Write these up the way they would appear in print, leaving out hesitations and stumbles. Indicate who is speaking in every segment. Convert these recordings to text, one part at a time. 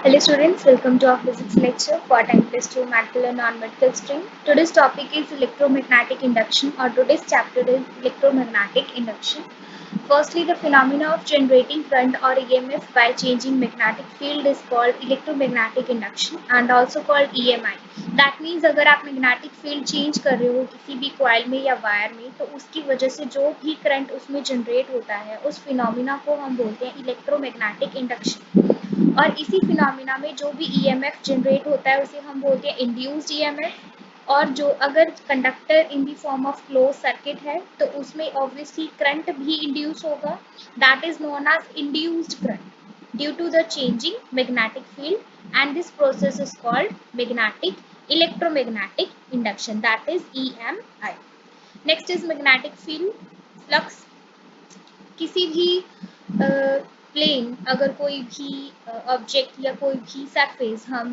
Speaker 1: Hello students, welcome to our physics lecture for time plus 2 medical and non-medical stream. Today's topic is electromagnetic induction or today's chapter is electromagnetic induction. Firstly, the phenomena of generating current or EMF by changing magnetic field is called electromagnetic induction and also called EMI. That means अगर आप magnetic field change कर रहे हो किसी भी coil में या wire में तो उसकी वजह से जो भी current उसमें generate होता है उस phenomena को हम बोलते हैं electromagnetic induction. और इसी फिनोमिना में जो भी ईएमएफ जनरेट होता है उसे हम बोलते हैं इंड्यूस्ड ईएमएफ। और जो अगर conductor in the form of close circuit है तो उसमें ऑब्वियसली करंट भी इंड्यूस होगा, that is known as induced current due to the changing magnetic field and this process is called magnetic electromagnetic induction, that is EMI. Next is magnetic field flux. किसी भी plane अगर कोई भी object या कोई भी surface हम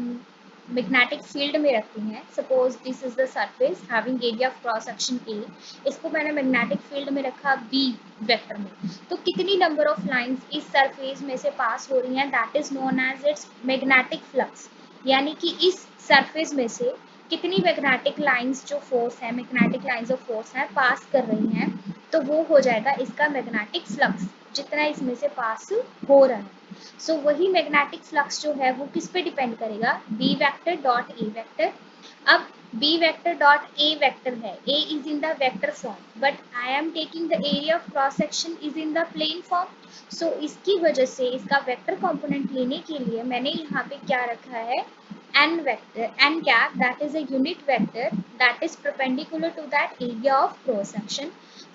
Speaker 1: magnetic field में रखते हैं, suppose this is the surface having area of cross section A, इसको मैंने मैग्नेटिक फील्ड में रखा बी वेक्टर में, तो कितनी नंबर ऑफ लाइंस इस सरफेस में से पास हो रही हैं, that is known as its magnetic flux. यानी कि इस सरफेस में से कितनी मैग्नेटिक लाइंस जो फोर्स है, मैग्नेटिक लाइंस ऑफ फोर्स है पास कर रही हैं, तो वो हो जाएगा इसका मैग्नेटिक फ्लक्स जितना इसमें से पास हो रहा है। सो वही मैग्नेटिक फ्लक्स जो है वो किस पे डिपेंड करेगा, B vector dot A vector. अब B vector dot A vector है, A is in the vector form but I am taking the area of cross section is in the plane form. So इसकी वजह से इसका vector component लेने के लिए मैंने यहाँ पे क्या रखा है, n vector, n cap, that is a unit vector that is perpendicular to that area of cross section,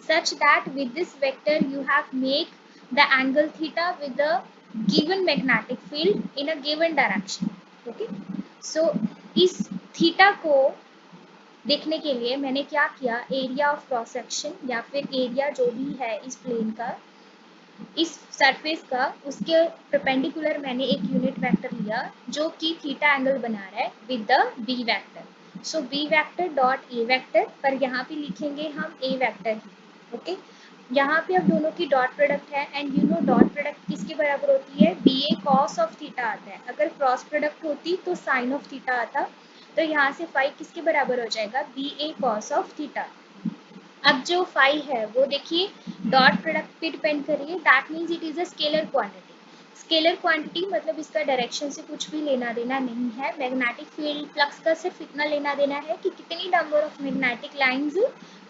Speaker 1: such that with this vector you have make the angle theta with the given magnetic field in a given direction. Okay, so इस theta को देखने के लिए मैंने क्या किया, area of cross section या फिर एरिया जो भी है इस प्लेन का, इस सरफेस का, उसके परपेंडिकुलर मैंने एक यूनिट वेक्टर लिया जो कि थीटा एंगल बना रहा है with the B vector. So B vector dot A vector, पर यहाँ पे लिखेंगे हम ए वेक्टर ही। ओके, यहाँ पे अब दोनों की डॉट प्रोडक्ट है and you know dot product किसके बराबर होती है, B A cos of theta आता है। अगर क्रॉस प्रोडक्ट होती तो साइन ऑफ थीटा आता, तो यहाँ से फाई किसके बराबर हो जाएगा, B A cos of theta. अब जो फाई है वो देखिए डॉट प्रोडक्ट पे डिपेंड कर रही है, that means it is a scalar quantity. Scalar quantity मतलब इसका डायरेक्शन से कुछ भी लेना देना नहीं है। मैग्नेटिक फील्ड फ्लक्स का सिर्फ इतना लेना देना है कि कितनी number of magnetic lines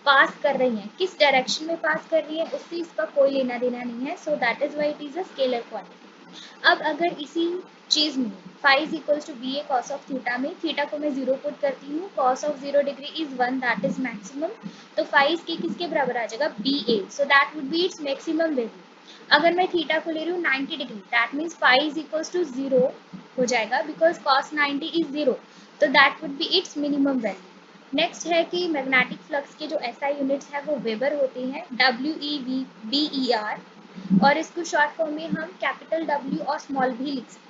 Speaker 1: pass कर रही हैं, किस डायरेक्शन में पास कर रही है, उससे इसका कोई लेना देना नहीं है। So that is why it is a scalar quantity. अब अगर इसी चीज में phi is equals to B A cos of theta में थीटा को मैं 0 पुट करती हूँ, cos of 0 degree is 1, that is maximum, तो फाई इसके किसके बराबर आ जाएगा, B A, so that would be its maximum value. अगर मैं थीटा को ले रही हूँ 90 degree, that means phi is equals to 0 हो जाएगा बिकॉज कॉस 90 इज 0, तो that would be its minimum value. Next है कि मैग्नेटिक फ्लक्स के जो एसआई यूनिट्स है वो वेबर होते हैं, W E B E R आर, और इसको शॉर्ट फॉर्म में हम कैपिटल डब्ल्यू और स्मॉल भी लिख सकते हैं।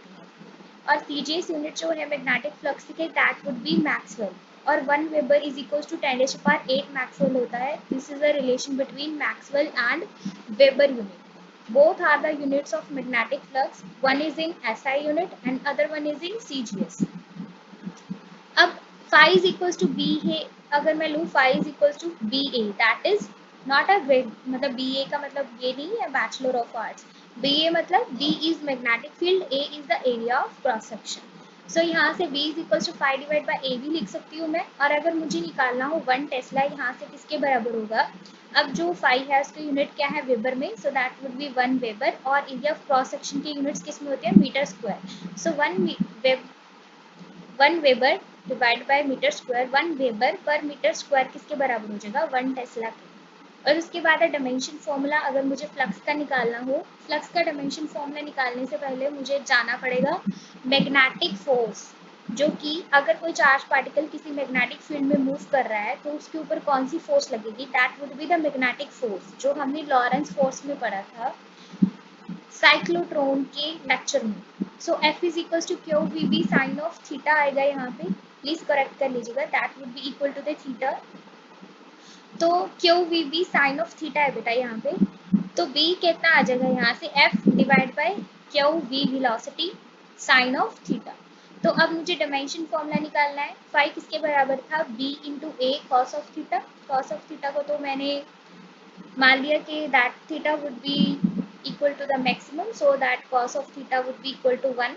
Speaker 1: और सीजीएस यूनिट जो है मैग्नेटिक फ्लक्स के, दैट वुड बी मैक्सवेल, और 1 weber is equals to 10⁸ Maxwell होता है। This is a relation between Maxwell and weber unit. Both are the units of magnetic flux, one is in SI unit and other one is in CGS. अब phi is equals to B है, अगर मैं लूँ phi is equals to B A, that is not a grade, मतलब B A का मतलब ये नहीं है bachelor of arts, B A मतलब B is magnetic field, A is the area of cross section. So यहाँ से B is equals to phi divide by A भी लिख सकती हूँ मैं। और अगर मुझे निकालना हो 1 टेस्ला, यहाँ से किसके बराबर होगा, अब जो फाई है उसकी यूनिट क्या है, वेबर में, so that would be 1 weber, और एरिया ऑफ क्रॉस सेक्शन के यूनिट्स किस में होते हैं, metre square. So 1 weber divide by metre square, 1 weber per metre square किसके बराबर हो जाएगा, 1 टेस्ला के। और उसके बाद है डायमेंशन फॉर्मूला। अगर मुझे फ्लक्स का निकालना हो, फ्लक्स का डायमेंशन फॉर्मूला निकालने से पहले मुझे जाना पड़ेगा मैग्नेटिक फोर्स, जो कि अगर कोई चार्ज पार्टिकल किसी मैग्नेटिक फील्ड में मूव कर रहा है तो उसके ऊपर कौन सी फोर्स लगेगी, that would be the magnetic force, जो हमने लॉरेंस फोर्स में पढ़ा था साइक्लोट्रॉन के लेक्चर में। So F is equal to Q V B sine of theta आएगा यहाँ पे, प्लीज करेक्ट कर लीजिएगा, that would be equal to the theta. तो Q V B sine of theta है बेटा यहाँ पे, तो बी कितना आ जाएगा यहाँ से, F divide by Q V velocity, sine of theta. तो अब मुझे डायमेंशन फॉर्मूला निकालना है। फाई किसके बराबर था, b into A cos of theta. Cos of theta को तो मैंने मान लिया कि that theta would be equal to the maximum, so that cos of theta would be equal to 1।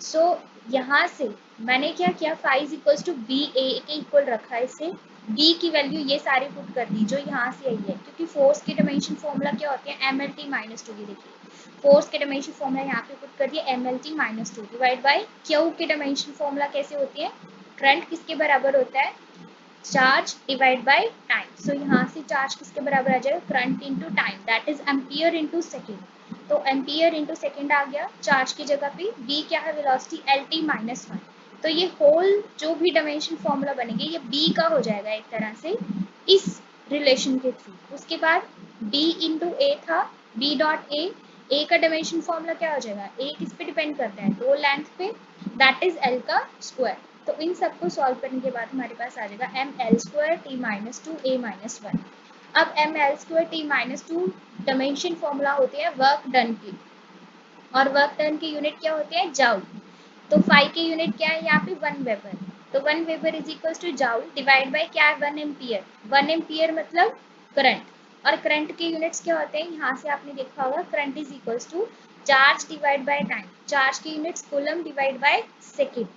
Speaker 1: सो यहाँ से मैंने क्या किया, phi is equal to B A के इक्वल रखा है इसे। b की वैल्यू ये सारी पुट कर दी जो यहाँ से आई है, क्योंकि फोर्स की डायमेंशन फॉर्मूला क्या होती है, M L T minus two. देखिए फोर्स के डायमेंशन फॉर्मूला यहाँ पे पुट कर दिया, M L T minus two divide by Q के डायमेंशन फॉर्मूला कैसे होती है, करंट किसके बराबर होता है, charge divide by time. So यहाँ से चार्ज किसके बराबर आ जाएगा, current into time, that is ampere into second. तो एम्पियर इनटू सेकंड आ गया चार्ज की जगह पे। v क्या है, वेलोसिटी एल टी माइनस 1। तो ये होल जो भी डायमेंशन फॉर्मूला बनेगी ये b का हो जाएगा एक तरह से इस रिलेशन के थ्रू। उसके बाद b इंटू ए था, b डॉट ए का डायमेंशन फॉर्मूला क्या हो जाएगा, a किस पे डिपेंड करता है, दो लेंथ पे, दैट इज l का स्क्वायर। तो इन सबको सॉल्व करने के बाद हमारे पास आ जाएगा M L square T minus two A minus 1। अब M L square T minus two dimension formula होते हैं वर्क डन की, और वर्क डन की यूनिट क्या होती है, जाउल। तो फाई की यूनिट क्या है यहाँ पे, 1 वेबर। तो 1 weber is equal to joule divide by क्या है, 1 एम्पियर। 1 एम्पियर मतलब करंट, और करंट के यूनिट्स क्या होते हैं, यहाँ से आपने देखा होगा, current is equal to charge divide by time. Charge की units coulomb divide by second.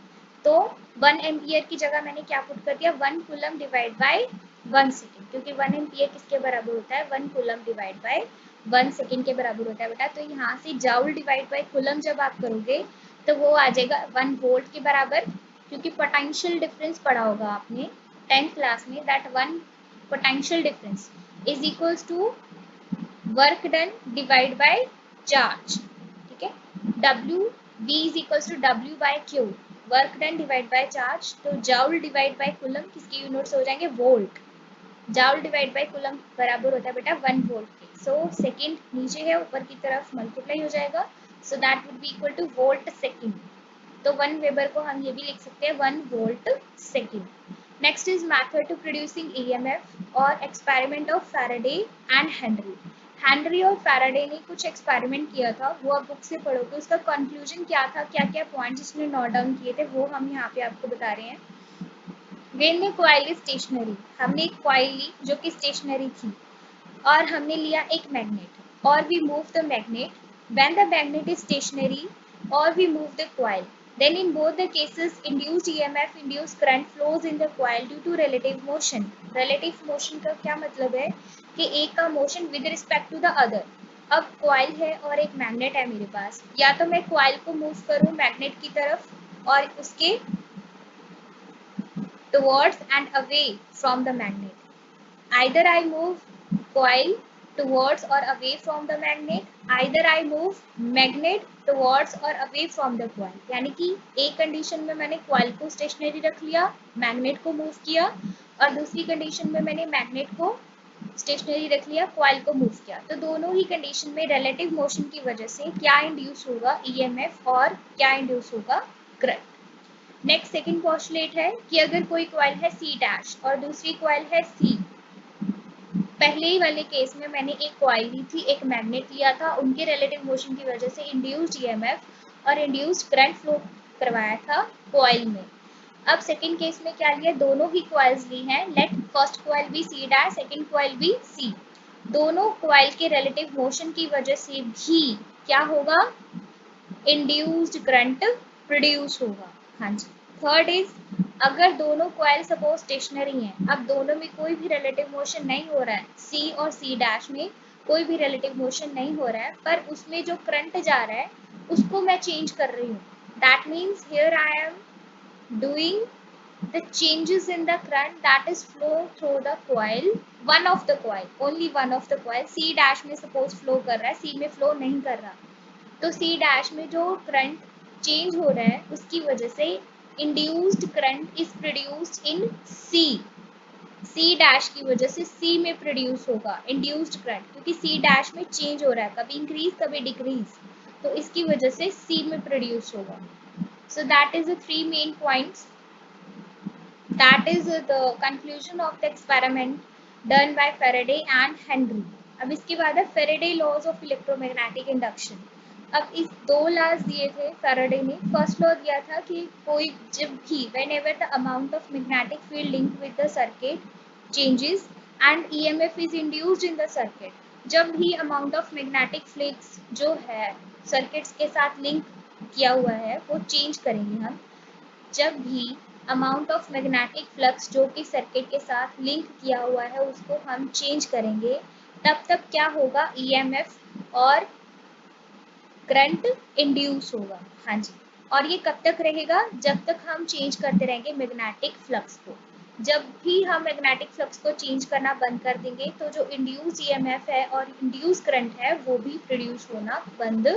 Speaker 1: तो 1 एम्पियर की जगह मैंने क्या पुट कर दिया, 1 कूलम डिवाइड बाय 1 सेकेंड, क्योंकि 1 एम्पियर किसके बराबर होता है, 1 कूलम डिवाइड बाय 1 सेकेंड के बराबर होता है बेटा। तो यहाँ से जाउल डिवाइड बाय कूलम जब आप करोगे तो वो आ जाएगा 1 वोल्ट के बराबर, क्योंकि पोटेंशियल डिफरेंस पढ़ा होगा आपने 10th क्लास में, that 1 potential difference is equals to work done divide by charge. ठीक है, W V is equals to W by Q, work done divide by charge. तो जाउल डिवाइड बाय कूलम किसके units हो जाएंगे, volt. Joule divide by coulomb बराबर होता है बेटा 1 वोल्ट के। सो सेकेंड नीचे है, ऊपर की तरफ मल्टीप्लाई हो जाएगा, सो that would be equal two volt second. तो 1 वेबर को हम ये भी लिख सकते हैं 1 volt second. Next is method to producing EMF और experiment of Faraday and Henry. Henry और फैराडे ने कुछ एक्सपेरिमेंट किया था, वो आप बुक से पढ़ोगे, उसका कंक्लूजन क्या था, क्या क्या पॉइंट्स उसने नोट डाउन किए थे, वो हम यहाँ पे आपको बता रहे हैं। वेन में कॉइल इज स्टेशनरी, हमने एक कॉइल ली जो कि स्टेशनरी थी, और हमने लिया एक मैग्नेट, और we move the magnet. When the magnet is stationary और we move the coil, then in both the cases induced EMF induced current flows in the coil due to relative motion। relative motion का क्या मतलब है कि एक का motion with respect to the other. अब coil है और एक मैग्नेट है मेरे पास, या तो मैं कॉइल को मूव करूं मैग्नेट की तरफ और उसके towards and away from the magnet, either I move coil towards or away from the magnet, either I move magnet towards or away from the coil। यानी कि एक कंडीशन में मैंने coil को स्टेशनरी रख लिया, मैग्नेट को मूव किया, और दूसरी कंडीशन में मैंने मैग्नेट को स्टेशनरी रख लिया, कॉइल को मूव किया। तो दोनों ही कंडीशन में रिलेटिव मोशन की वजह से क्या इंड्यूस होगा, ईएमएफ, और क्या इंड्यूस होगा, करंट। नेक्स्ट सेकंड पोस्टुलेट है कि अगर कोई कॉइल है सी डैश और दूसरी कॉइल है सी, पहले ही वाले केस में मैंने एक कॉइल ली थी, एक मैग्नेट लिया था, उनके रिलेटिव मोशन की वजह से इंड्यूस्ड ईएमएफ और इंड्यूस्ड करंट फ्लो करवाया था कॉइल में। अब सेकंड केस में क्या लिया, दोनों ही कॉइल्स ली हैं, let first coil B C dash, second coil B C. दोनों कॉइल के रिलेटिव मोशन की वजह से भी क्या होगा, इंड्यूस्ड करंट प्रोड्यूस होगा। हाँ जी। थर्ड इज, अगर दोनों कॉइल सपोज स्टेशनरी हैं, अब दोनों में कोई भी रिलेटिव मोशन नहीं हो रहा है, सी और सी डैश में कोई भी रिलेटिव मोशन नहीं हो रहा है, पर उसमें जो करंट जा रहा है उसको मैं चेंज कर रही हूँ, that means here I am doing the changes in the current that is flow through the coil, one of the coil, only one of the coil। C dash में suppose flow कर रहा है, C में flow नहीं कर रहा, तो C dash में जो करंट चेंज हो रहा है उसकी वजह से induced current is produced in C। C dash की वजह से C में प्रोड्यूस होगा इंड्यूस्ड करंट, क्योंकि C डैश में चेंज हो रहा है, कभी इंक्रीज कभी डिक्रीज, तो इसकी वजह से C में प्रोड्यूस होगा। सो that is the three main points, that is the conclusion of the experiment done by Faraday and Henry। अब इसके बाद है Faraday laws of electromagnetic induction। अब इस दो लॉज दिए थे फैराडे ने। फर्स्ट लॉ दिया था कि कोई जब भी when ever the amount of magnetic field link with the circuit changes and EMF is induced in the circuit, जब भी अमाउंट ऑफ मैग्नेटिक फ्लक्स जो है सर्किट्स के साथ लिंक किया हुआ है वो चेंज करेंगे हम। जब भी अमाउंट ऑफ मैग्नेटिक फ्लक्स जो कि सर्किट के साथ लिंक किया हुआ है उसको हम चेंज करेंगे, तब क्या होगा, ईएमएफ और करंट इंड्यूस होगा। हाँ जी, और ये कब तक रहेगा, जब तक हम चेंज करते रहेंगे मैग्नेटिक फ्लक्स को। जब भी हम मैग्नेटिक फ्लक्स को चेंज करना बंद कर देंगे तो जो इंड्यूस ईएमएफ है और इंड्यूस करंट है वो भी प्रोड्यूस होना बंद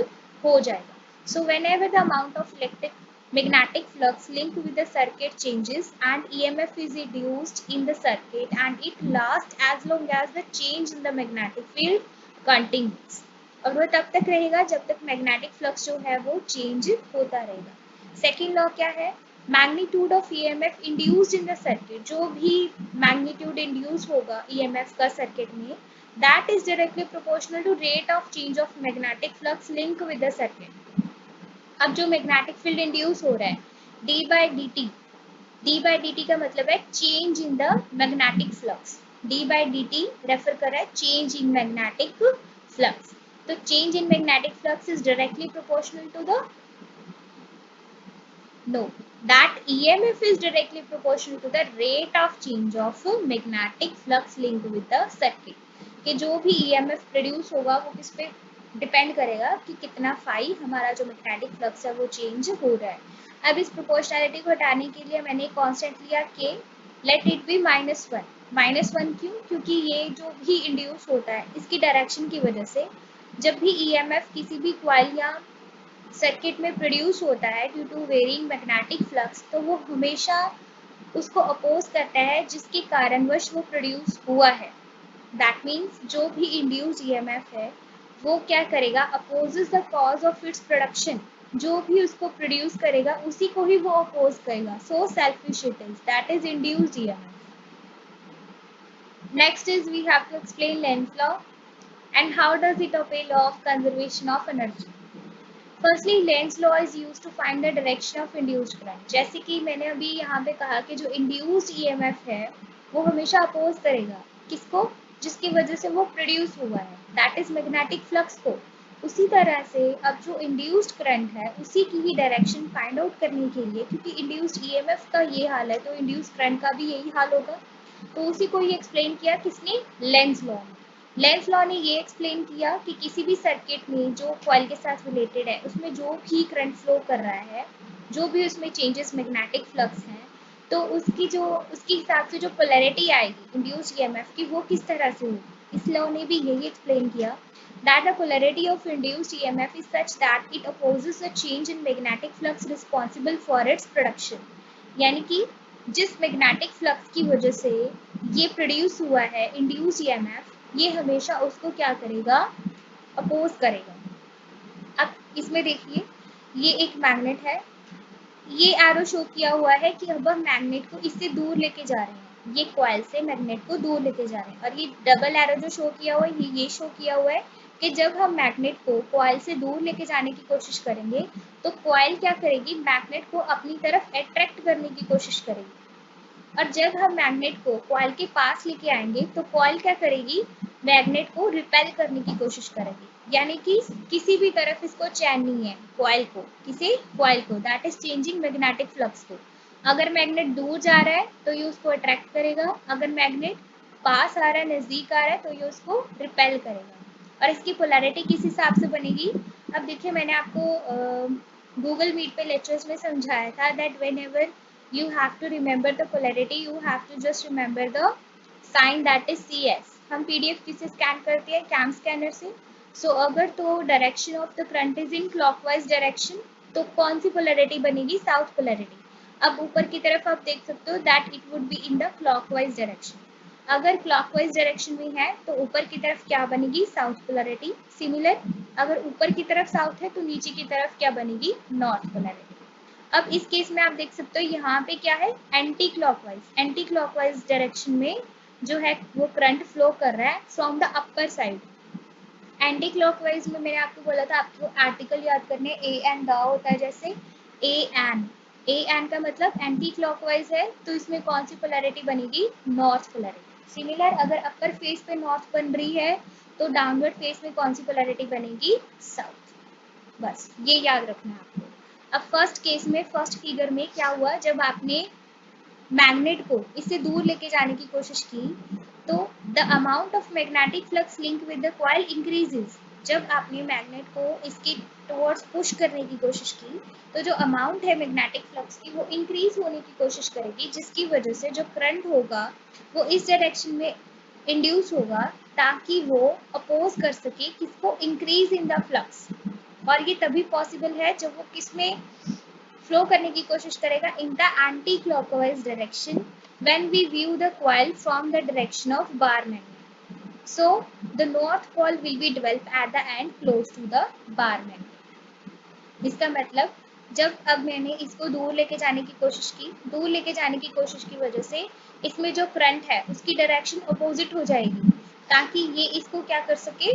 Speaker 1: हो जाएगा। So whenever the amount of electric magnetic flux linked with the circuit changes and EMF is induced in the circuit and it lasts as long as the change in the magnetic field continues। और वो तब तक रहेगा जब तक magnetic flux जो है वो चेंज होता रहेगा। सेकेंड लॉ क्या है, magnitude of EMF induced in the circuit, जो भी मैग्नीट्यूड इंड्यूस होगा ईएमएफ का सर्किट में, that is directly proportional to rate of change of magnetic flux link with the circuit. अब जो मैग्नेटिक फील्ड इंड्यूस हो रहा है डी बाई डी टी का मतलब है change in the magnetic flux. D by D T refer कर रहा है चेंज इन मैग्नेटिक फ्लक्स। तो change in magnetic flux is directly proportional to the no that EMF is directly proportional to the rate of change of magnetic flux linked with the circuit। कि जो भी EMF produce होगा वो किस पे depend करेगा कि कितना फाई हमारा जो मैग्नेटिक फ्लक्स है वो चेंज हो रहा है। अब इस प्रोपोर्शनैलिटी को हटाने के लिए मैंने कांस्टेंट लिया के लेट इट बी -1। -1 क्यों, क्योंकि ये जो भी इंड्यूस होता है इसकी डायरेक्शन की वजह से जब भी EMF किसी भी कॉइल या सर्किट में प्रोड्यूस होता है due to varying magnetic flux, तो वो हमेशा उसको अपोज करता है जिसके कारणवश वो प्रोड्यूस हुआ है। दैट मीन्स जो भी इंड्यूस ईएमएफ है वो क्या करेगा, opposes the cause of its production. जो भी उसको प्रोड्यूस करेगा उसी को ही वो अपोज करेगा। So selfish it is, that is induced EMF. Next is we have to explain Lenz law and how does it obey law of conservation of energy. Firstly Lenz law is used to find the direction of induced current. जैसे कि मैंने अभी यहाँ पे कहा कि जो induced EMF है वो हमेशा अपोज करेगा किसको, जिसकी वजह से वो प्रोड्यूस हुआ है, दैट इज मैग्नेटिक फ्लक्स को। उसी तरह से अब जो इंड्यूस्ड करंट है उसी की ही डायरेक्शन फाइंड आउट करने के लिए, क्योंकि इंड्यूस्ड ईएमएफ का ये हाल है तो इंड्यूस्ड करंट का भी यही हाल होगा, तो उसी को ही एक्सप्लेन किया किसने, लेंज लॉ ने। लेंज लॉ ने ये एक्सप्लेन किया कि किसी भी सर्किट में जो कॉइल के साथ रिलेटेड है उसमें जो भी करंट फ्लो कर रहा है, जो भी उसमें चेंजेस मैग्नेटिक फ्लक्स हैं, तो उसके हिसाब से जो पोलैरिटी आएगी इंड्यूस्ड ईएमएफ की वो किस तरह से होगी। इस लॉ ने भी यही एक्सप्लेन किया that the polarity of induced EMF is such that it opposes a change in magnetic flux responsible for its production। यानी कि जिस मैग्नेटिक फ्लक्स की वजह से ये प्रोड्यूस हुआ है इंड्यूस ईएमएफ, ये हमेशा उसको क्या करेगा, अपोज करेगा। अब इसमें देखिए ये एक मैग्नेट है, ये एरो शो किया हुआ है कि अब हम मैग्नेट को इससे दूर लेके जा रहे हैं, ये कॉइल से मैग्नेट को दूर लेके जा रहे हैं। और ये डबल एरो जो शो किया हुआ है ये शो किया हुआ है कि जब हम मैग्नेट को कॉइल से दूर लेके जाने की कोशिश करेंगे तो कॉइल क्या करेगी, मैग्नेट को अपनी तरफ अट्रैक्ट करने की कोशिश करेगी। और जब हम मैग्नेट को कॉइल के पास लेके आएंगे तो कॉइल क्या करेगी, मैग्नेट को रिपेल करने की कोशिश करेगी। यानी कि किसी भी तरफ इसको चैन नहीं है कॉइल को, किसी कॉइल को, that is changing magnetic flux को। अगर मैग्नेट दूर जा रहा है तो ये उसको अट्रैक्ट करेगा, अगर मैग्नेट पास आ रहा है, नजदीक आ रहा है, तो ये उसको रिपेल करेगा। और इसकी पोलैरिटी किस हिसाब से बनेगी, अब देखिए मैंने आपको गूगल मीट पे लेक्चर्स में समझाया था that whenever you have to remember the polarity, you have to just remember the sign that is CS। हम PDF किससे स्कैन करते हैं, कैम स्कैनर से। सो अगर तो direction of the current is in clockwise direction तो कौन सी पोलैरिटी बनेगी, साउथ पोलैरिटी। अब ऊपर की तरफ आप देख सकते हो that it would be in the clockwise direction. अगर क्लॉकवाइज डायरेक्शन में है तो ऊपर की तरफ क्या बनेगी, साउथ पोलैरिटी। सिमिलर अगर ऊपर की तरफ साउथ है तो नीचे की तरफ क्या बनेगी, नॉर्थ पोलैरिटी। अब इस केस में आप देख सकते हो यहाँ पे क्या है, एंटी क्लॉकवाइज डायरेक्शन में जो है वो करंट फ्लो कर रहा है from the upper side. Anti clockwise में मैंने आपको बोला था आपको आर्टिकल याद करने, ए एंड द होता है, जैसे ए एन का मतलब एंटी क्लॉकवाइज है तो इसमें कौन सी पोलैरिटी बनेगी, नॉर्थ पोलैरिटी। सिमिलर अगर अपर फेस पे नॉर्थ बन रही है तो डाउनवर्ड फेस में कौन सी पोलैरिटी बनेगी, साउथ। बस ये याद रखना है आपको। अब फर्स्ट केस में, फर्स्ट फिगर में क्या हुआ, जब आपने मैग्नेट को इससे दूर लेके जाने की कोशिश की तो the amount of magnetic flux link with the coil increases. जब आपने मैग्नेट को इसके टुवर्ड्स पुश करने की कोशिश की तो जो अमाउंट है मैग्नेटिक फ्लक्स की वो इंक्रीज होने की कोशिश करेगी, जिसकी वजह से जो करंट होगा वो इस डायरेक्शन में इंड्यूस होगा ताकि वो अपोज कर सके किसको, इंक्रीज इन द फ्लक्स। और ये तभी पॉसिबल है जब वो किसमें फ्लो करने की कोशिश करेगा, in the anti clockwise direction when we view the coil from the direction of bar magnet. So the north coil will be develop at the end close to the bar magnet. इसका मतलब जब अब मैंने इसको दूर लेके जाने की कोशिश की, दूर लेके जाने की कोशिश की वजह से इसमें जो करंट है उसकी डायरेक्शन अपोजिट हो जाएगी ताकि ये इसको क्या कर सके,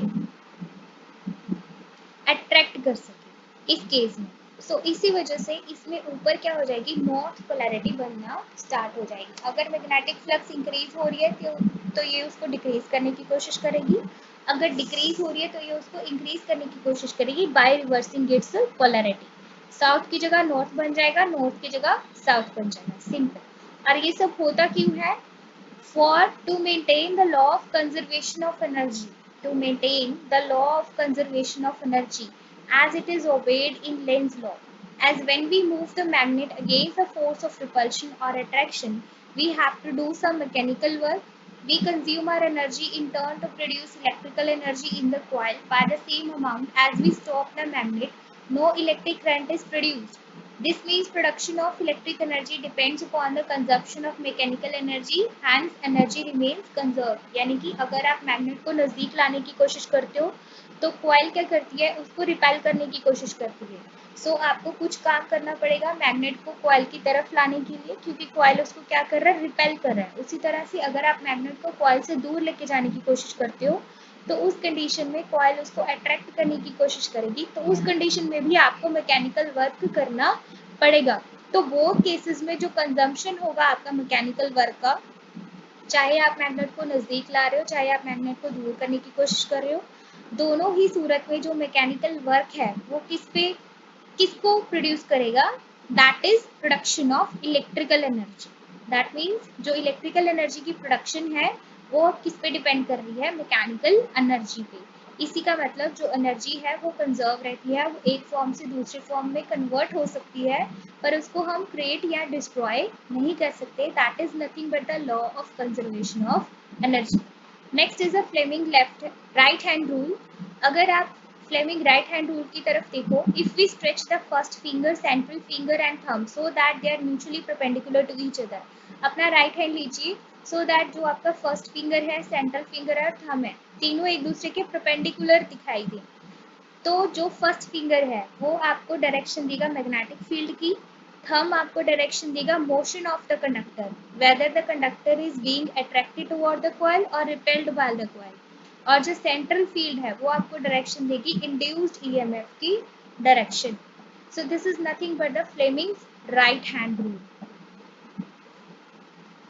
Speaker 1: अट्रैक्ट कर सके इस केस में। सो इसी वजह से इसमें ऊपर क्या हो जाएगी, नॉर्थ पोलैरिटी बनना स्टार्ट हो जाएगी। अगर मैग्नेटिक फ्लक्स इंक्रीज हो रही है तो ये उसको डिक्रीज करने की कोशिश करेगी, अगर डिक्रीज हो रही है तो ये उसको इंक्रीज करने की कोशिश करेगी by reversing it's polarity. South की जगह नॉर्थ बन जाएगा, नॉर्थ की जगह साउथ बन जाएगा, सिंपल। और ये सब होता क्यों है, for to maintain the law of conservation of energy, to maintain the law of conservation of energy as it is obeyed in Lenz's law. As when we move the magnet against the force of repulsion or attraction, we have to do some mechanical work. We consume our energy in turn to produce electrical energy in the coil by the same amount. As we stop the magnet, no electric current is produced. This means production of electric energy depends upon the consumption of mechanical energy, hence energy remains conserved. यानी कि अगर आप magnet को नजदीक लाने की कोशिश करते हो तो कॉइल क्या करती है, उसको रिपेल करने की कोशिश करती है। सो आपको कुछ काम करना पड़ेगा मैग्नेट को कॉइल की तरफ लाने के लिए, क्योंकि कॉइल उसको क्या कर रहा है, रिपेल कर रहा है। उसी तरह से अगर आप मैग्नेट को कॉइल से दूर लेके जाने की कोशिश करते हो तो उस कंडीशन में कॉइल उसको अट्रैक्ट करने की कोशिश करेगी, तो उस कंडीशन में भी आपको मैकेनिकल वर्क करना पड़ेगा। तो वो केसेस में जो कंजम्पशन होगा आपका मैकेनिकल वर्क का, चाहे आप मैग्नेट को नजदीक ला रहे हो चाहे आप मैग्नेट को दूर करने की कोशिश कर रहे हो, दोनों ही सूरत में जो मैकेनिकल वर्क है वो किसको प्रोड्यूस करेगा, that is production of electrical energy. That means जो इलेक्ट्रिकल एनर्जी की प्रोडक्शन है वो किस पे डिपेंड कर रही है, मैकेनिकल एनर्जी पे। इसी का मतलब जो एनर्जी है वो कंजर्व रहती है, वो एक फॉर्म से दूसरे फॉर्म में कन्वर्ट हो सकती है पर उसको हम क्रिएट या डिस्ट्रॉय नहीं कर सकते। That is nothing but the law of conservation of energy. Next is a Fleming left right hand rule. अगर आप फ्लेमिंग राइट हैंड रूल की तरफ देखो, if we stretch the first finger, central finger and thumb so that they are mutually perpendicular to each other. अपना right hand लीजिए so that जो आपका first finger है, सेंट्रल फिंगर है और थंब है, तीनों एक दूसरे के परपेंडिकुलर दिखाई दें। तो जो फर्स्ट फिंगर है वो आपको डायरेक्शन देगा मैग्नेटिक फील्ड की, थंब आपको डायरेक्शन देगा motion of the conductor, whether the conductor is being attracted toward the coil और रिपेल्ड बाय द कॉइल, और जो सेंट्रल फील्ड है वो आपको डायरेक्शन देगी इंड्यूस्ड ईएमएफ की direction. So this is nothing but the Fleming's right hand rule.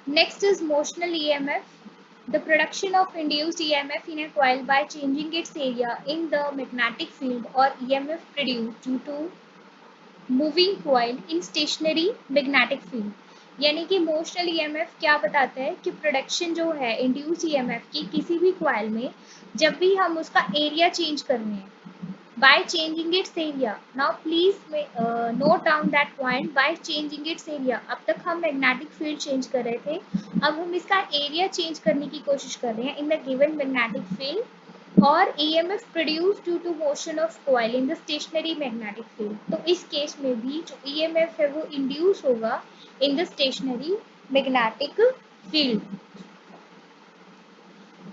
Speaker 1: Next is motional EMF. The production of induced EMF in a coil by changing its area in the magnetic field or EMF produced due to moving coil in stationary magnetic field. यानी कि motional EMF क्या बताता है कि production जो है induce EMF की किसी भी कॉइल में जब भी हम उसका एरिया चेंज कर रहे हैं by changing its area. Now please note down that point, by changing its area. अब तक हम magnetic field change कर रहे थे, अब हम इसका एरिया चेंज करने की कोशिश कर रहे हैं in the given magnetic field और EMF produced due to motion of coil in the stationary magnetic field. तो इस केस में भी जो EMF है वो induce होगा in the stationary magnetic field.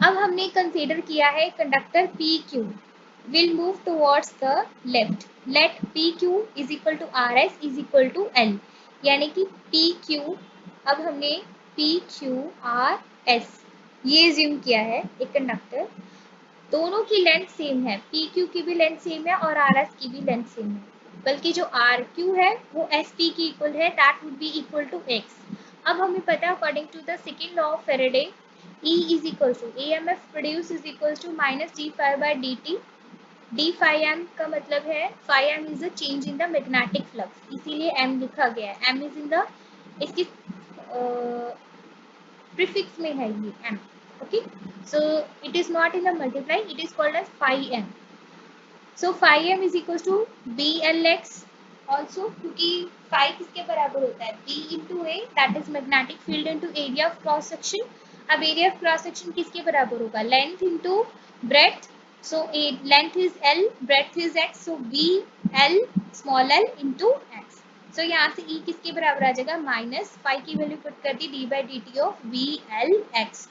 Speaker 1: अब हमने कंसीडर किया है conductor PQ will move towards the left. Let PQ is equal to RS is equal to L. यानी कि PQ, अब हमने PQRS ये assume किया है एक कंडक्टर, दोनों की लेंथ सेम है, पी क्यू की भी लेंथ सेम है और आर एस की भी लेंथ सेम है, बल्कि जो आर क्यू है वो एस पी की इक्वल है, that would be equal to X. अब हमें पता है according to the second law of Faraday, E is equal to EMF produced is equal to minus d phi by dt। d phi m का मतलब है phi m is the change in the magnetic flux, इसीलिए m लिखा गया है, m is in the, इसकी prefix में है ये m, okay, so it is not in the multiply, it is called as phi m। so phi m is equals to blx also, क्योंकि phi किसके बराबर होता है, b into a, that is magnetic field into area of cross section। अब area of cross section किसके बराबर होगा, length into breadth, so a length is l, breadth is x, so b l small l into x। so यहाँ से e किसके बराबर आ जाएगा, माइनस फाइव की वैल्यू पुट कर दी, d by dt of b l x।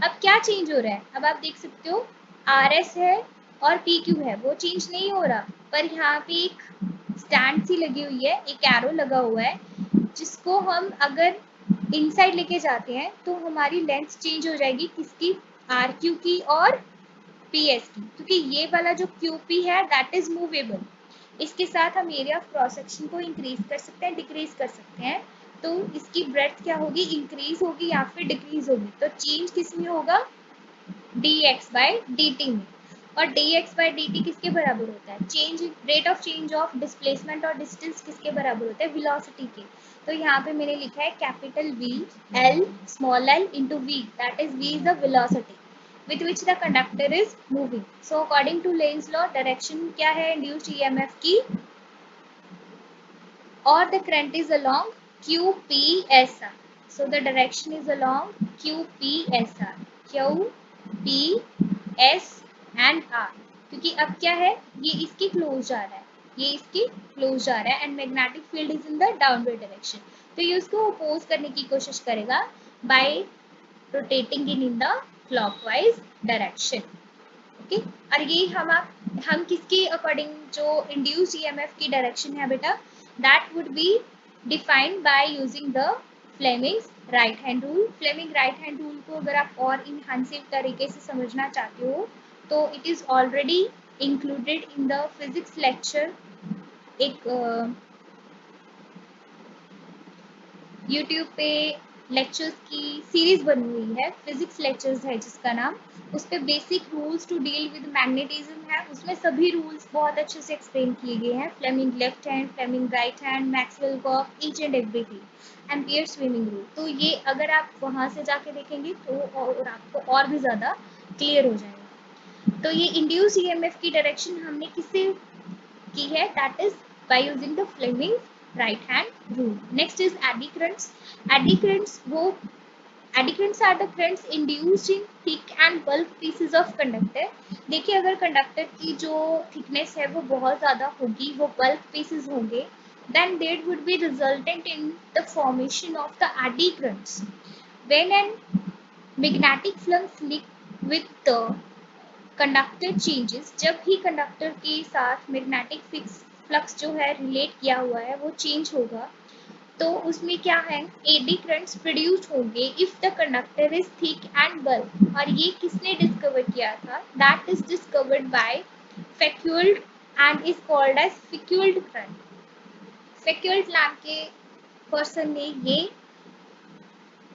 Speaker 1: अब क्या चेंज हो रहा है, अब आप देख सकते हो आर एस है और पी क्यू है, वो चेंज नहीं हो रहा, पर यहाँ पे एक स्टैंड सी लगी हुई है, एक एरो लगा हुआ है, जिसको हम अगर इनसाइड लेके जाते हैं तो हमारी लेंथ चेंज हो जाएगी, किसकी, आर क्यू की और पी एस की, क्योंकि ये वाला जो क्यू पी है दैट इज मूवेबल, इसके साथ हम एरिया ऑफ क्रॉस सेक्शन को इंक्रीज कर सकते हैं, डिक्रीज कर सकते हैं, तो इसकी ब्रेड्थ क्या होगी, इंक्रीज होगी या फिर डिक्रीज होगी, तो चेंज किस में होगा, dx by dt में। और dx by dt किसके बराबर होता है, change rate of change of displacement और डिस्टेंस किसके बराबर होता है, वेलोसिटी के। तो यहाँ पे मैंने लिखा है capital V L small l into V, that is V is the velocity with which the conductor is moving। so according to Lenz's law, direction क्या है induced EMF की, or the current is along QPSR। so the direction is along QPSR, Q P S and R, क्योंकि अब क्या है, ये इसकी close जा रहा है, ये इसकी क्लोज जा रहा है, and magnetic field is in the downward direction, तो ये उसको अपोज करने की कोशिश करेगा bye rotating in the clockwise direction. Okay, और ये हम किसके अकॉर्डिंग जो इंड्यूस ईएमएफ की डायरेक्शन है बेटा, that would be defined by using the Fleming's right hand rule. Fleming right hand rule को अगर आप और इनहांसिव तरीके से समझना चाहते हो तो it is already included in the physics lecture, एक यूट्यूब पे लेक्चर्स की सीरीज बनी हुई है, फिजिक्स लेक्चर्स है जिसका नाम, उस पे basic rules to deal with magnetism है, उसमें सभी रूल्स बहुत अच्छे से एक्सप्लेन किए गए हैं, Fleming left hand, Fleming right hand, Maxwell curve, each and everything, ampere swimming rule. तो ये अगर आप वहाँ से जाके देखेंगे तो और आपको और भी ज़्यादा क्लियर हो जाएगा। तो ये इंड्यूस ईएमएफ की डायरेक्शन हमने किससे की है, that is by using the Fleming right hand rule। next is eddy currents। eddy currents वो eddy currents are the currents induced in thick and bulk pieces of conductor। देखिए अगर conductor की जो थिकनेस है वो बहुत ज़्यादा होगी, वो बल्क पीसेस होंगे, then that would be resultant in the formation of the eddy currents। when an magnetic flux linked with the conductor changes, जब ही कंडक्टर के साथ मैग्नेटिक फ्लक्स जो है रिलेट किया हुआ है वो चेंज होगा, तो उसमें क्या है, एडी करंट्स प्रोड्यूस होंगे if the conductor is thick and bulk. और ये किसने डिस्कवर किया था, that is discovered by Foucault and is called as Foucault current. Foucault नाम के पर्सन ने ये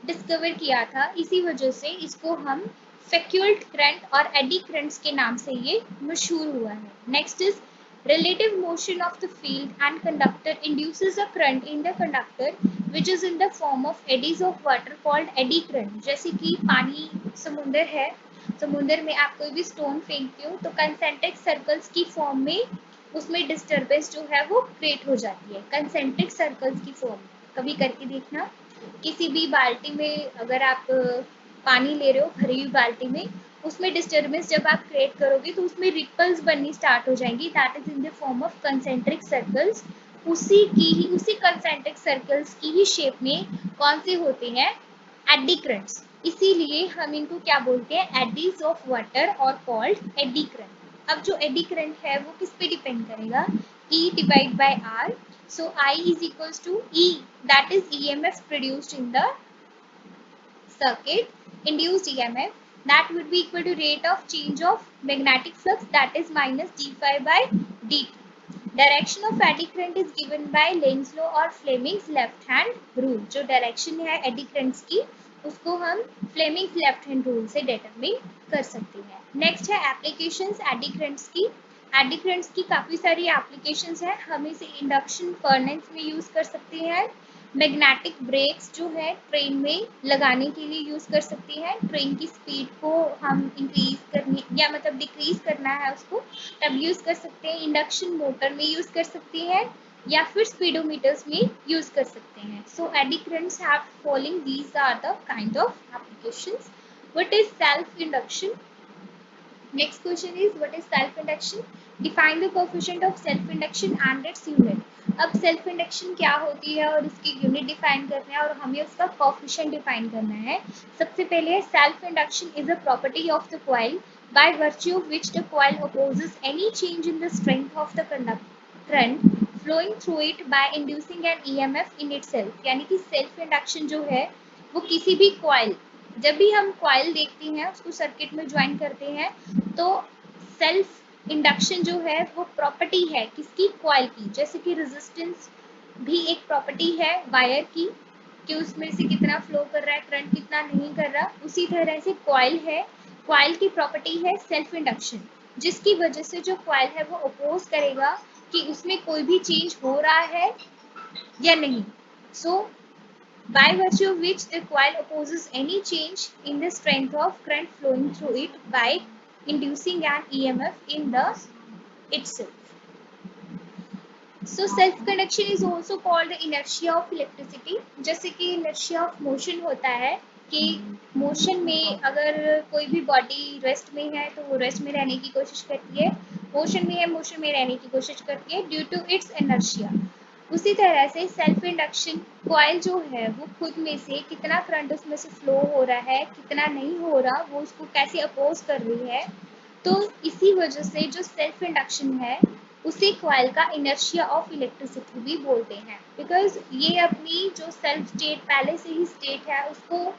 Speaker 1: डिस्कवर किया था, इसी वजह से इसको हम फैक्यूल्ट करंट और एडी करंट्स के नाम से ये मशहूर हुआ है। Next is relative motion of the field and conductor induces a current in the conductor which is in the form of eddies of water called eddy current। जैसे कि पानी, समुंदर है, समुंदर में आप कोई भी स्टोन फेंकते हो तो कंसेंट्रिक सर्कल्स की फॉर्म में उसमें डिस्टर्बेंस जो है वो क्रिएट हो जाती है, कंसेंट्रिक सर्कल्स की फॉर्म में। कभी करके देखना, किसी भी बाल्टी में अगर आप पानी ले रहे हो भरी हुई बाल्टी में, उसमें डिस्टर्बेंस जब आप क्रिएट करोगे तो उसमें रिपल्स बननी स्टार्ट हो जाएंगी, that is in the form of concentric circles. उसी कंसेंट्रिक सर्कल्स की ही शेप में कौन से होते हैं, एडी करंट्स, इसीलिए हम इनको क्या बोलते हैं, एडीज ऑफ वाटर और कॉल्ड एडी करंट। अब जो एडी करंट है वो किस पे डिपेंड करेगा, E divide by R, so I is equals to E, that is EMF produced in the circuit, induced EMF that would be equal to rate of change of magnetic flux, that is minus d phi by dt. Direction of eddy current is given by Lenz law और Fleming's left hand rule. जो direction है eddy currents की उसको हम Fleming's left hand rule से determine कर सकते हैं. नेक्स्ट है एप्लीकेशंस एडी करंट्स की. एडी करंट्स की काफ़ी सारी एप्लीकेशंस हैं. हम इसे इंडक्शन फर्नेस में यूज़ कर सकते हैं. मैग्नेटिक ब्रेक्स जो है ट्रेन में लगाने के लिए यूज़ कर सकते हैं. ट्रेन की स्पीड को हम इंक्रीज करने या मतलब डिक्रीज करना है उसको तब यूज़ कर सकते हैं. इंडक्शन मोटर में यूज़ कर सकते हैं या फिर स्पीडोमीटर्स में यूज़ कर सकते हैं. So eddy currents have following these are the kind of applications. What is self induction? Next question is what is self-induction? Define the coefficient of self-induction and its unit. अब सेल्फ इंडक्शन क्या होती है और इसकी unit define करना है और हमें उसका कोएफिशिएंट डिफाइन करना है. सबसे पहले self induction is a property of the coil by virtue of which the coil opposes any change in the strength of the current flowing through it by inducing an EMF in itself. यानी कि self induction जो है वो किसी भी coil, जब भी हम कॉइल देखते हैं उसको सर्किट में ज्वाइन करते हैं तो सेल्फ इंडक्शन जो है वो प्रॉपर्टी है किसकी? कॉइल की. जैसे कि रेजिस्टेंस भी एक प्रॉपर्टी है वायर की कि उसमें से कितना फ्लो कर रहा है, करंट कितना नहीं कर रहा. उसी तरह से कॉइल है, कॉइल की प्रॉपर्टी है सेल्फ इंडक्शन, जिसकी वजह से जो कॉइल है वो अपोज करेगा कि उसमें कोई भी चेंज हो रहा है या नहीं. सो by virtue of which the coil opposes any change in the strength of current flowing through it by inducing an EMF in the itself. So self conduction is also called the inertia of electricity. जैसे कि inertia of motion होता है कि motion में अगर कोई भी body rest में है तो वो रेस्ट में रहने की कोशिश करती है, मोशन में है मोशन में रहने की कोशिश करती है ड्यू टू इट्स इनर्शिया. उसी तरह से सेल्फ इंडक्शन कॉइल जो है वो खुद में से कितना करंट उसमें से फ्लो हो रहा है कितना नहीं हो रहा वो उसको कैसे अपोज कर रही है. तो इसी वजह से जो सेल्फ इंडक्शन है उसे कॉइल का इनर्शिया ऑफ इलेक्ट्रिसिटी भी बोलते हैं. बिकॉज ये अपनी जो सेल्फ स्टेट पहले से ही स्टेट है उसको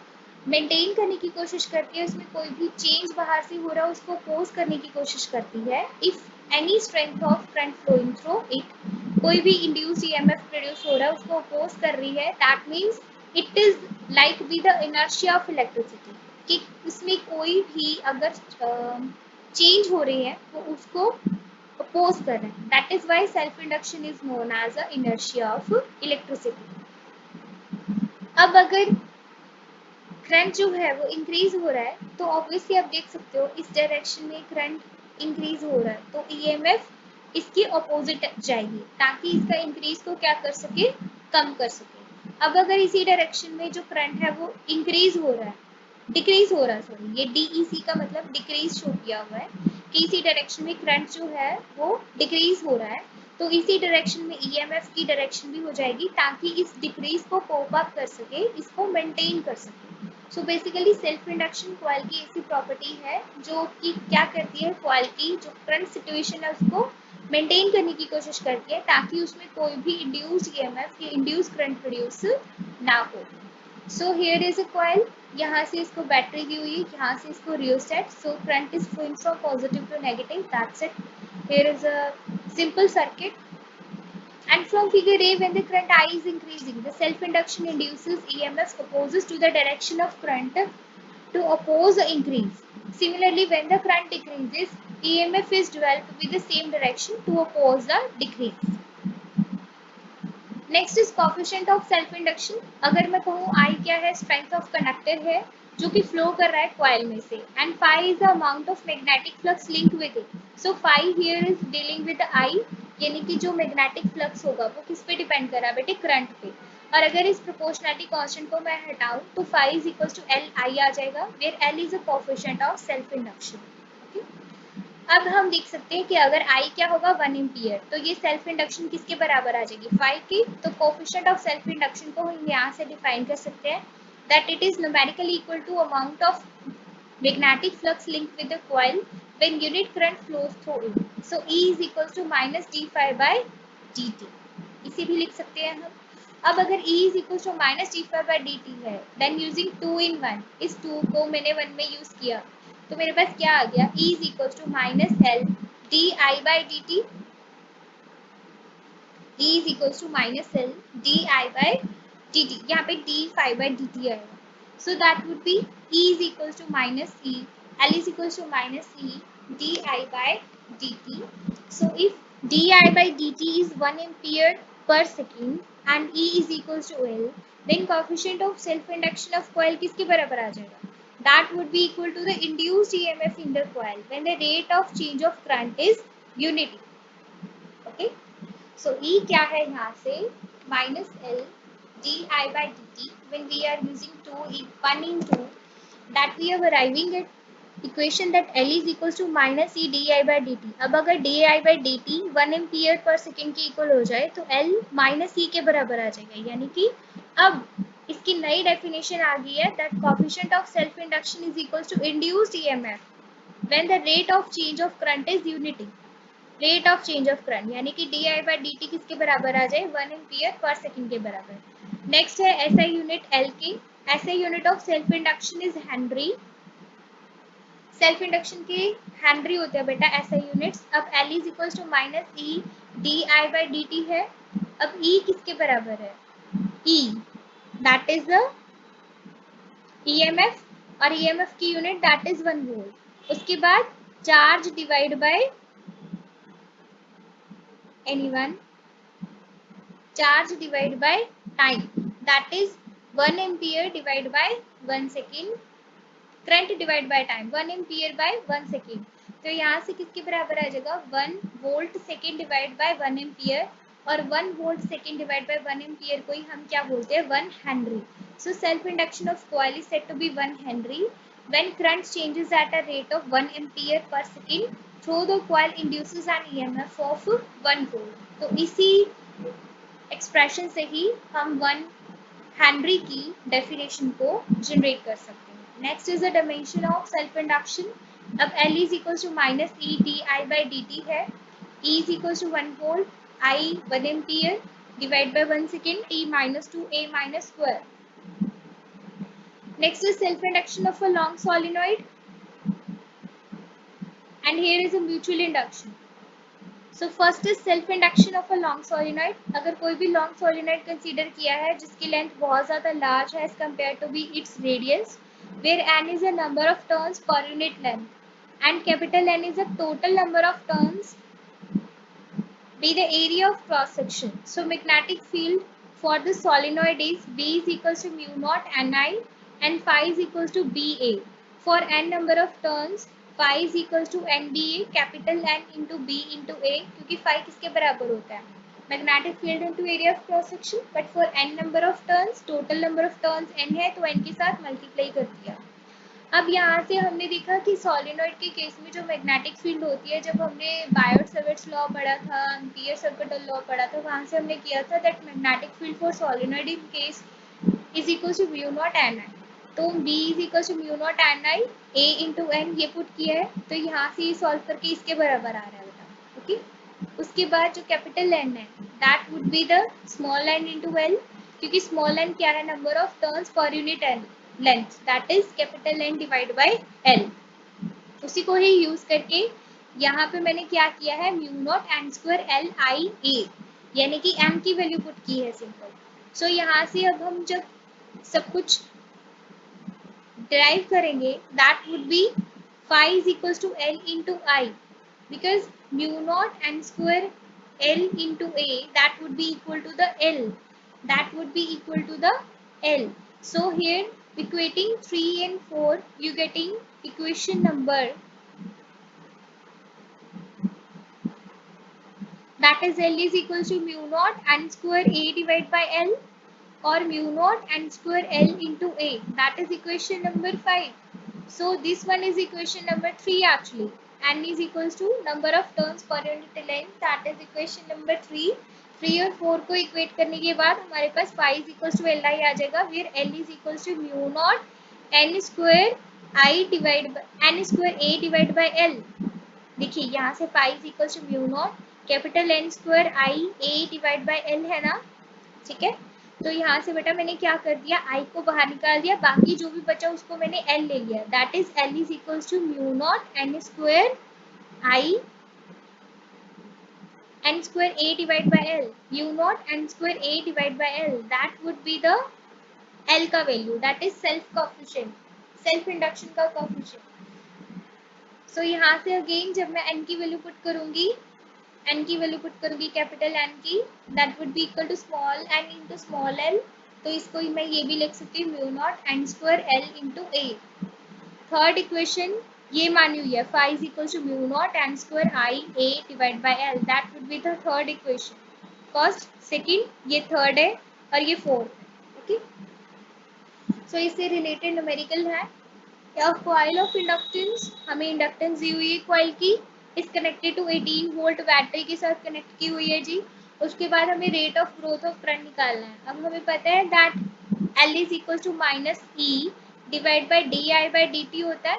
Speaker 1: मेंटेन करने की कोशिश करती है. उसमें कोई भी चेंज बाहर से हो रहा है उसको अपोज करने की कोशिश करती है. If any strength of current flowing through it, कोई भी इंड्यूस ईएमएफ प्रोड्यूस हो रहा है उसको अपोज कर रही है. That means it is like with the inertia of electricity कि इसमें कोई भी अगर चेंज हो रही है तो उसको अपोज कर रहे हैं. That is why self induction is known as a inertia of electricity. अब अगर करंट जो है वो इंक्रीज हो रहा है तो ऑब्वियसली आप देख सकते हो इस डायरेक्शन में करंट इंक्रीज हो रहा है तो ईएमएफ इसकी अपोजिट जाएगी ताकि इसका इंक्रीज को क्या कर सके, कम कर सके. अब अगर इसी डायरेक्शन में जो करंट है वो इंक्रीज हो रहा है, डिक्रीज हो रहा है, सॉरी ये डीईसी का मतलब डिक्रीज शो किया हुआ है कि इसी डायरेक्शन में करंट जो है वो डिक्रीज हो रहा है तो इसी डायरेक्शन में ईएमएफ की डायरेक्शन भी हो जाएगी ताकि इस डिक्रीज को कोप अप कर सके, इसको मेंटेन कर सके. So basically self induction coil की ऐसी प्रॉपर्टी है जो कि क्या करती है, कॉइल की जो करंट सिचुएशन है उसको मेंटेन करने की कोशिश करती है ताकि उसमें कोई भी इंड्यूस ईएमएफ या इंड्यूस करंट प्रोड्यूस ना हो. So here is a coil, यहाँ से इसको बैटरी दी हुई है, यहाँ से इसको rheostat. So current is flowing from positive to negative. That's it. Here is a simple circuit. And from figure A, when the current I is increasing, the self-induction induces EMF opposes to the direction of current to oppose the increase. Similarly, when the current decreases, EMF is developed with the same direction to oppose the decrease. Next is coefficient of self-induction. अगर मैं कहूँ I क्या है, strength of conductor है जो कि flow कर रहा है coil में से, and phi is the amount of magnetic flux linked with it. So phi here is dealing with the I, यानी कि जो मैग्नेटिक फ्लक्स होगा वो किस पे डिपेंड कर रहा है बेटे, करंट पे. और अगर इस प्रोपोर्शनलिटी कांस्टेंट को मैं हटाऊं तो phi is equal to L I आ जाएगा, where L is a coefficient of self induction. अब हम देख सकते हैं कि अगर आई क्या होगा 1 एम्पियर तो ये सेल्फ इंडक्शन किसके बराबर आ जाएगी, 5 की. तो कोएफिशिएंट ऑफ सेल्फ इंडक्शन को हम यहाँ से डिफाइन कर सकते हैं that it is numerically equal to amount of magnetic flux linked with the coil when unit current flows through it. So E is equals to minus d phi by dt. इसे भी लिख सकते हैं हम. अब अगर E is equals to minus d phi by dt है, then using 2 in 1, इस 2 को मैंने 1 में यूज किया तो मेरे पास क्या आ गया, E is equal to minus L D I by D T, E is equal to minus L D I by D T, यहाँ पे D phi by D T आएगा. So that would be E is equals to minus E, L is equals to minus E di by dt. So if di by dt is 1 ampere per second and E is equals to L, then coefficient of self induction of coil किसके बराबर आ जाएगा? That would be equal to the induced EMF in the coil when the rate of change of current is unity. Okay. So E क्या है यहाँ से, minus L di by dt when we are using 1 into that we are arriving at equation that L is equals to minus E di by dt. अब अगर di by dt 1 ampere per second के equal हो जाए तो L minus E के बराबर आ जाएगा, यानी कि अब इसकी नई डेफिनेशन आ गई है that coefficient of self induction is equals to induced EMF when the rate of change of current is unity. Rate of change of current यानी कि D I by D T किसके बराबर आ जाए, 1 एम्पियर पर सेकेंड के बराबर. Next है SI unit L की. SI unit of self induction is henry. Self induction के हेनरी होते हैं बेटा एसआई यूनिट्स. अब L is equal to minus E D I by D T है. अब ई किसके बराबर है, E that is the EMF और ईएमएफ की यूनिट दैट इज 1 वोल्ट. उसके बाद charge divide by anyone, charge divided by time that is 1 ampere divided by 1 second, current divided by time 1 ampere by 1 second. तो यहाँ से किसके बराबर आ जाएगा, 1 volt second divide by 1 ampere, और 1 volt second divide by 1 ampere को ही हम क्या बोलते हैं, 1 henry. So self induction of coil is said to be 1 henry when current changes at a rate of 1 ampere per second through the coil induces an EMF of 1 volt. तो इसी expression से ही हम 1 हेनरी की definition को generate कर सकते हैं. Next is the dimension of self induction. अब L is equal to minus E D I by D T है. E is equal to 1 volt, I 1 ampere divide by 1 second, T minus 2 A minus square. Next is self-induction of a long solenoid, and here is a mutual induction. So first is self-induction of a long solenoid. अगर कोई भी long solenoid consider किया है जिसकी length बहुत ज़्यादा large है as compared to be its radius, where n is a number of turns per unit length and capital N is a total number of turns be the area of cross section. So magnetic field for the solenoid is B is equals to mu naught Ni and phi is equals to Ba. For n number of turns, phi is equals to Nba, capital N into B into A, क्योंकि phi किसके बराबर होता है, magnetic field into area of cross section. But for n number of turns, total number of turns n है तो n के साथ multiply कर दिया. अब यहाँ से हमने देखा कि सोलिनॉइड के केस में जो मैग्नेटिक फील्ड होती है, जब हमने बायोट-सैवर्ट्स लॉ पढ़ा था, एम्पियर-सर्किटल लॉ पढ़ा था, वहाँ से हमने किया था that magnetic field for solenoid in case is equal to mu naught N I. तो B is equal to mu naught N I A into N ये पुट किया है, तो यहाँ से ये सॉल्व करके इसके बराबर आ रहा है बेटा. ओके. उसके बाद जो कैपिटल N है that would be the small n into L, क्योंकि स्मॉल n क्या है, number of turns per unit N length that is capital N divide by L. उसी को ही यूज करके यहाँ पे मैंने क्या किया है, mu naught n square L I A यानी कि m की वैल्यू पुट की है सिंपल. सो यहाँ से अब हम जब सब कुछ डिराइव करेंगे that would B phi is equals to L into I because mu naught n square L into A that would be equal to the L, that would be equal to the L. So here equating 3 and 4 you getting equation number that is L is equal to mu naught n square A divided by L or mu naught n square L into A, that is equation number 5. So this one is equation number 3 actually. N is equals to number of turns per unit length, that is equation number 3. 3 और 4 को equate करने के बाद हमारे पास phi is equals to L I आ जाएगा, where L is equals to mu naught n square I divide by n square A divided by L. देखिए यहाँ से phi is equals to mu naught capital N square I A divided by L है ना, ठीक है. तो यहाँ से बेटा मैंने क्या कर दिया, आई को बाहर निकाल दिया, बाकी जो भी बचा उसको मैंने एल ले लिया, that is L is equals to mu naught n square i n square a divided by l, u naught n square a divided by l, that would be the l का value, that is self coefficient, self induction का coefficient. So यहाँ से again जब मैं n की value put करूंगी, n की value put करूंगी कैपिटल N की, that would be equal to small n into small l, तो इसको मैं ये भी लिख सकती हूँ mu naught n square l into a. Third equation ये मानी हुई है, phi is equals to mu naught n square I a divided by l, that would be the third equation. First, second, ये थर्ड है और ये fourth है. Okay, सो इससे रिलेटेड न्यूमेरिकल है. या कॉइल ऑफ इंडक्टेंस, हमें इंडक्टेंस दी हुई है कॉइल की, इस कनेक्टेड टू 18 वोल्ट बैटरी के साथ कनेक्ट की हुई है जी. उसके बाद हमें rate of growth of current निकालना है. अब हमें पता है that L is equal to minus e divide by d I by D t होता है.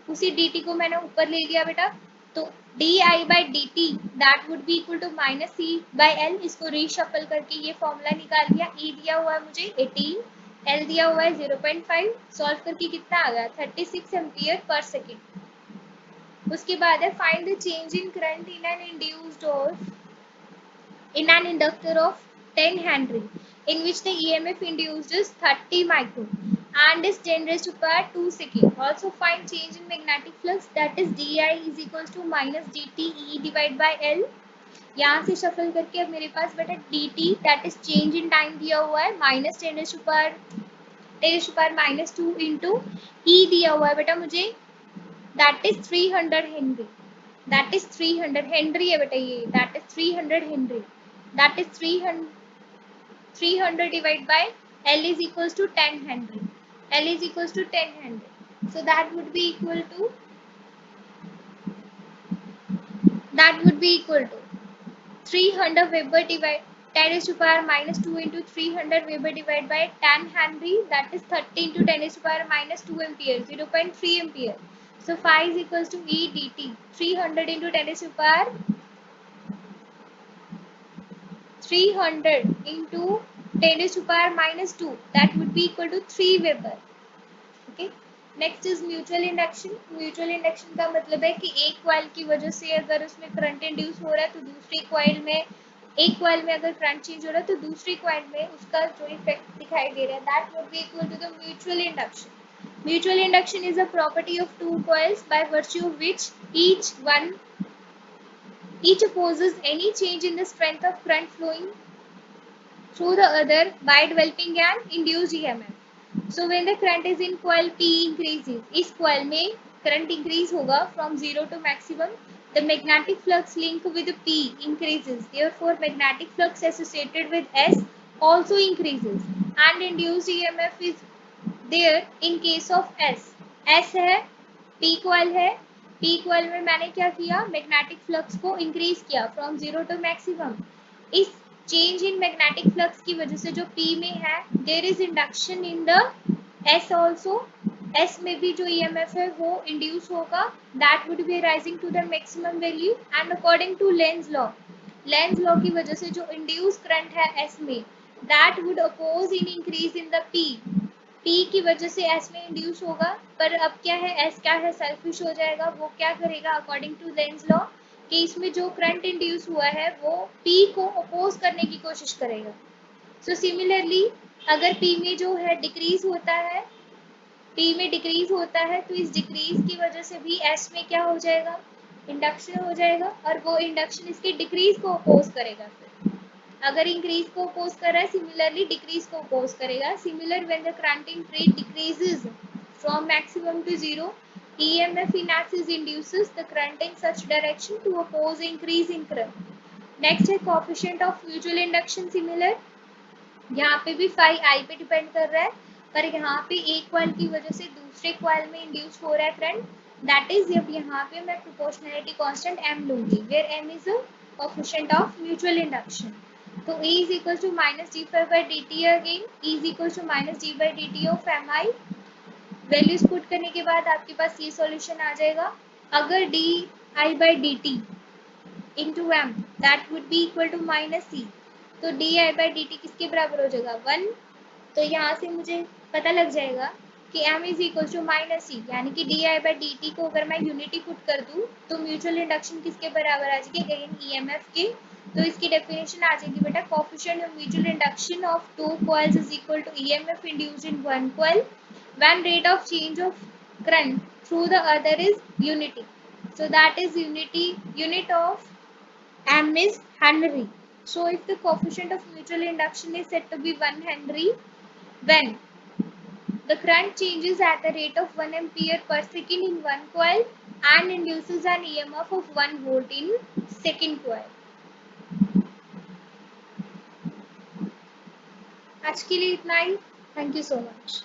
Speaker 1: उसी डी टी को मैंने ऊपर ले लिया बेटा, तो D I by D t that would be equal to minus c by L. इसको रीशफल करके ये फॉर्मूला निकाल लिया. ई दिया हुआ है मुझे 18, एल दिया हुआ है 0.5, सॉल्व करके कितना आ गया 36 एम्पियर पर सेकेंड. उसके बाद है find the change in current in an induced और in an inductor of 10 Henry in which the EMF induced is 30 micro and is 10 raised to power 2 second. Also find change in magnetic flux, that is di is equals to minus dt E divided by L. यहाँ से shuffle करके अब मेरे पास बेटा dt that is change in time दिया हुआ है minus 10 raised to power minus 2 into E दिया हुआ है बेटा मुझे, that is 300 Henry. That is 300 Henry है बेटा ये, that is 300 Henry. That is 300 divided by L is equals to 10 Henry. L is equals to 10 Henry. So that would be equal to 300 Weber divided 10 raised to power minus 2 into 300 Weber divided by 10 Henry, that is 30 into 10 raised to power minus 2 ampere, 0.3 ampere. So phi is equals to E dt, 300 into 10 raised to power 300 into 10 raised to power minus 2, that would be equal to 3 Weber. Okay. Next is mutual induction. Mutual induction का मतलब है कि एक coil की वजह से अगर उसमें करंट इंड्यूस हो रहा है तो दूसरी कॉइल में, एक कॉइल में अगर करंट चेंज हो रहा है तो दूसरी कॉइल में उसका जो इफेक्ट दिखाई दे रहा है, that would be equal to the mutual induction. Mutual induction is a property of two coils by virtue of which each opposes any change in the strength of current flowing through the other by developing an induced EMF. So when the current is in coil P increases, इस coil में current increase होगा from 0 to maximum, the magnetic flux link with P increases, therefore magnetic flux associated with S also increases and induced EMF is there in case of S. S है, P coil है, P coil में मैंने क्या किया, magnetic flux को increase किया from 0 to maximum. इस change in magnetic flux की वजह से जो P में है, there is induction in the S also. S में भी जो EMF है वो इंड्यूस होगा, that would be rising to the maximum value and according to Lenz law की वजह से जो इंड्यूस करंट है S में, that would oppose in increase in the P की वजह से S में इंड्यूस होगा. पर अब क्या है, S क्या है, सेल्फिश हो जाएगा. वो क्या करेगा अकॉर्डिंग टू लेंज लॉ कि इसमें जो करंट इंड्यूस हुआ है वो P को अपोज करने की कोशिश करेगा. सो सिमिलरली अगर P में जो है डिक्रीज होता है, P में डिक्रीज होता है तो इस डिक्रीज की वजह से भी S में क्या हो जाएगा, इंडक्शन हो जाएगा और वो इंडक्शन इसके डिक्रीज को अपोज करेगा. फिर अगर इंक्रीज को अपोज कर रहा है, सिमिलरली डिक्रीज को अपोज करेगा. Similar when the current in rate decreases from maximum to zero, EMF in axis induces the current in such direction to oppose increase in current. Next है coefficient of mutual induction similar. यहाँ पे भी phi I पे depend कर रहा है, पर यहाँ पे एक कॉइल की वजह से दूसरे कॉइल में इंड्यूस हो रहा है करंट, दैट इज अब यहाँ पे मैं प्रोपोर्शनैलिटी कांस्टेंट m लूंगी, where m is a coefficient of mutual induction. तो E is equal to minus d5 by dt again, E is equal to minus d by dt of mi. Values put करने के बाद आपके पास ये solution आ जाएगा. अगर D I by D T into M that would be equal to minus C, तो D I by D T किसके बराबर हो जाएगा 1। तो यहाँ से मुझे पता लग जाएगा कि m is equal to minus C, यानी कि D I by D T को अगर मैं यूनिटी पुट कर दूँ तो म्यूचुअल इंडक्शन किसके बराबर आ जाएगी, अगेन ई एम एफ के। तो इसकी डेफिनेशन आ जाएगी बेटा, coefficient of mutual induction of two coils is equal to e m f induced in one coil when rate of change of current through the other is unity. So that is unit of m is Henry. So if the coefficient of mutual induction is said to be 1 Henry, when the current changes at the rate of 1 ampere per second in one coil and induces an EMF of 1 volt in second coil. आज के लिए इतना ही. Thank you so much.